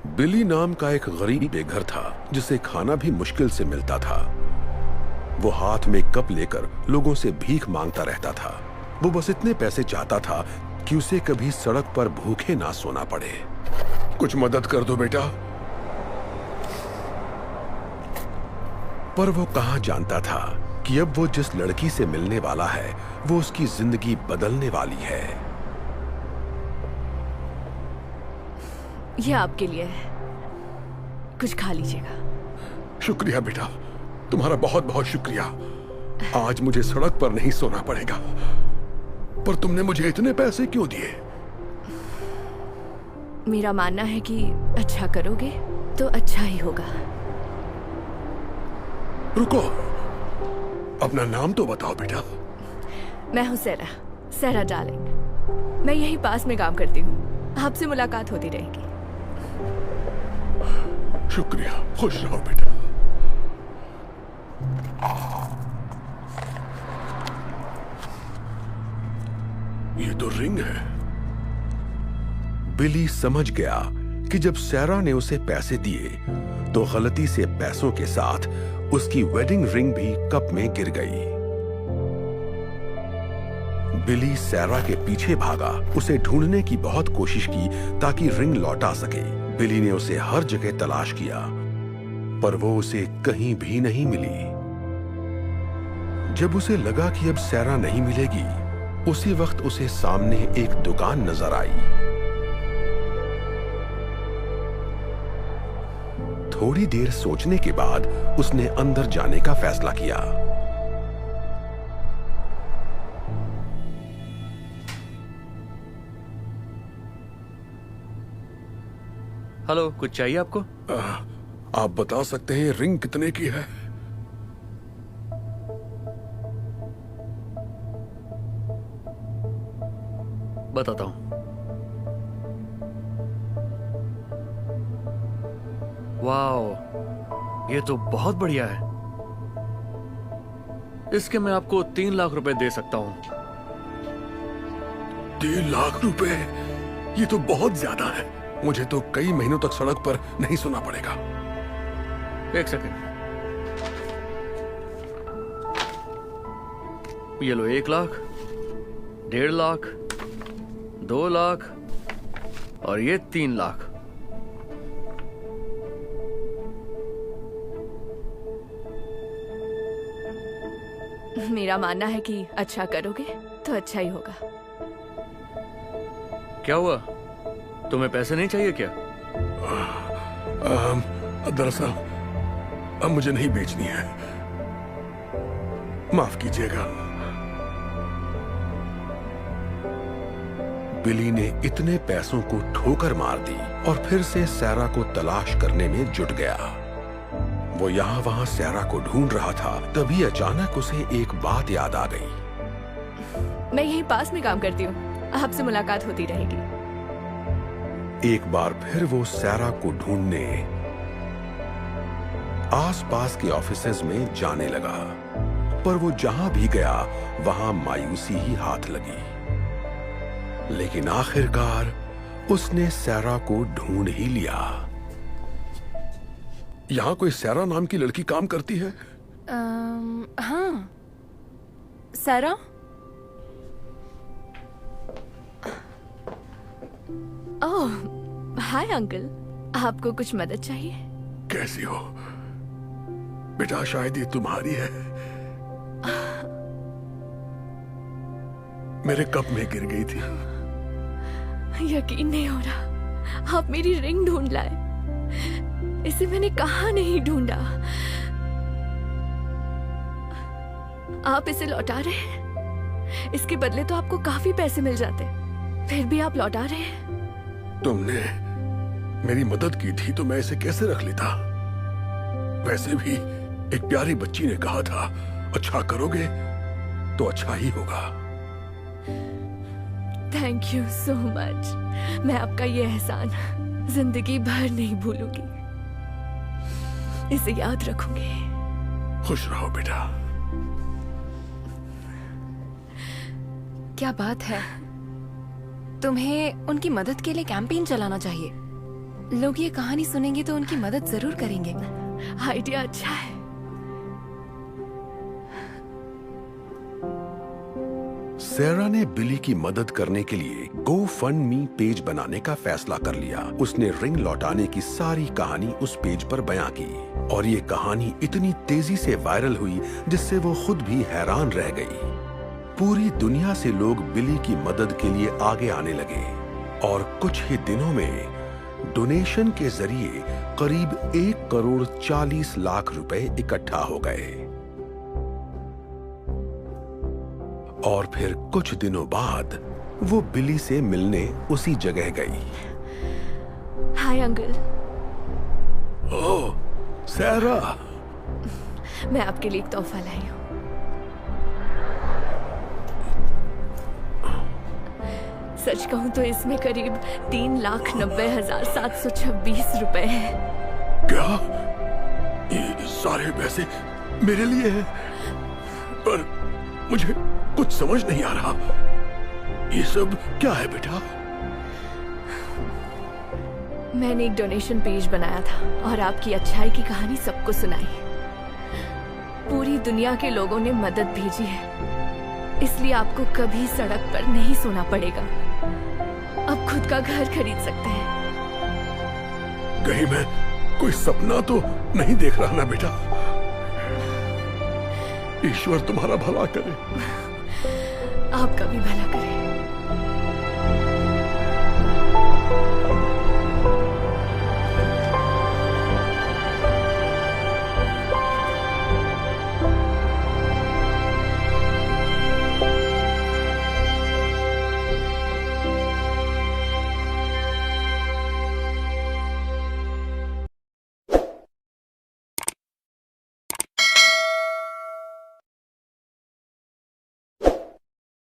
बिली नाम का एक गरीब बेघर था जिसे खाना भी मुश्किल से मिलता था। वो हाथ में कप लेकर लोगों से भीख मांगता रहता था। वो बस इतने पैसे चाहता था कि उसे कभी सड़क पर भूखे ना सोना पड़े। कुछ मदद कर दो बेटा। पर वो कहां जानता था कि अब वो जिस लड़की से मिलने वाला है वो उसकी जिंदगी बदलने वाली है। ये आपके लिए है, कुछ खा लीजिएगा। शुक्रिया बेटा, तुम्हारा बहुत बहुत शुक्रिया। आज मुझे सड़क पर नहीं सोना पड़ेगा। पर तुमने मुझे इतने पैसे क्यों दिए? मेरा मानना है कि अच्छा करोगे तो अच्छा ही होगा। रुको, अपना नाम तो बताओ बेटा। मैं हूँ सेरा डार्लिंग। मैं यहीं पास में काम करती हूँ। आपसे मुलाकात होती रहेगी। शुक्रिया, खुश रहो बेटा। ये तो रिंग है। बिली समझ गया कि जब सैरा ने उसे पैसे दिए तो गलती से पैसों के साथ उसकी वेडिंग रिंग भी कप में गिर गई। बिली सैरा के पीछे भागा, उसे ढूंढने की बहुत कोशिश की ताकि रिंग लौटा सके। बिली ने उसे हर जगह तलाश किया पर वो उसे कहीं भी नहीं मिली। जब उसे लगा कि अब सैरा नहीं मिलेगी, उसी वक्त उसे सामने एक दुकान नजर आई। थोड़ी देर सोचने के बाद उसने अंदर जाने का फैसला किया। हेलो, कुछ चाहिए आपको? आप बता सकते हैं रिंग कितने की है? बताता हूं। वाओ, ये तो बहुत बढ़िया है। इसके मैं आपको 3 लाख रुपए दे सकता हूं। 3 लाख रुपए? ये तो बहुत ज्यादा है। मुझे तो कई महीनों तक सड़क पर नहीं सोना पड़ेगा। एक सेकंड। ये लो 1 लाख, 1.5 लाख, 2 लाख और ये 3 लाख। मेरा मानना है कि अच्छा करोगे तो अच्छा ही होगा। क्या हुआ, तुम्हें पैसे नहीं चाहिए क्या? दरअसल अब मुझे नहीं बेचनी है, माफ कीजिएगा। बिली ने इतने पैसों को ठोकर मार दी और फिर से सैरा को तलाश करने में जुट गया। वो यहाँ वहां सैरा को ढूंढ रहा था, तभी अचानक उसे एक बात याद आ गई। मैं यहीं पास में काम करती हूँ, आपसे मुलाकात होती रहेगी। एक बार फिर वो सैरा को ढूंढने आसपास के ऑफिसेज में जाने लगा, पर वो जहां भी गया वहां मायूसी ही हाथ लगी। लेकिन आखिरकार उसने सैरा को ढूंढ ही लिया। यहां कोई सैरा नाम की लड़की काम करती है? हाँ, सेरा। ओह, हाय अंकल, आपको कुछ मदद चाहिए? कैसी हो बेटा? शायद ये तुम्हारी है। मेरे कप में गिर गई थी। यकीन नहीं हो रहा, आप मेरी रिंग ढूंढ लाए। इसे मैंने कहाँ नहीं ढूंढा। आप इसे लौटा रहे हैं? इसके बदले तो आपको काफी पैसे मिल जाते, फिर भी आप लौटा रहे हैं। तुमने मेरी मदद की थी तो मैं इसे कैसे रख लेता? वैसे भी एक प्यारी बच्ची ने कहा था, अच्छा करोगे तो अच्छा ही होगा। Thank you so much. मैं आपका ये एहसान जिंदगी भर नहीं भूलूंगी, इसे याद रखूंगी। खुश रहो बेटा। क्या बात है, तुम्हें उनकी मदद के लिए कैंपेन चलाना चाहिए। लोग ये कहानी सुनेंगे तो उनकी मदद जरूर करेंगे। आइडिया अच्छा है। सैरा ने बिली की मदद करने के लिए GoFundMe पेज बनाने का फैसला कर लिया। उसने रिंग लौटाने की सारी कहानी उस पेज पर बयां की और ये कहानी इतनी तेजी से वायरल हुई जिससे वो खुद भी हैरान रह गई। पूरी दुनिया से लोग बिली की मदद के लिए आगे आने लगे और कुछ ही दिनों में डोनेशन के जरिए करीब 1,40,00,000 रुपए इकट्ठा हो गए। और फिर कुछ दिनों बाद वो बिली से मिलने उसी जगह गई। Hi uncle. ओह, सैरा। मैं आपके लिए एक तोहफा लाई हूँ। सच कहूँ तो इसमें करीब 3,90,726 रुपए हैं। क्या? ये सारे पैसे मेरे लिए हैं? पर मुझे कुछ समझ नहीं आ रहा। ये सब क्या है बेटा? मैंने एक डोनेशन पेज बनाया था और आपकी अच्छाई की कहानी सबको सुनाई। पूरी दुनिया के लोगों ने मदद भेजी है, इसलिए आपको कभी सड़क पर नहीं सोना पड़ेगा। अब खुद का घर खरीद सकते हैं। कहीं मैं कोई सपना तो नहीं देख रहा ना बेटा? ईश्वर तुम्हारा भला करे। आपका भी भला करे।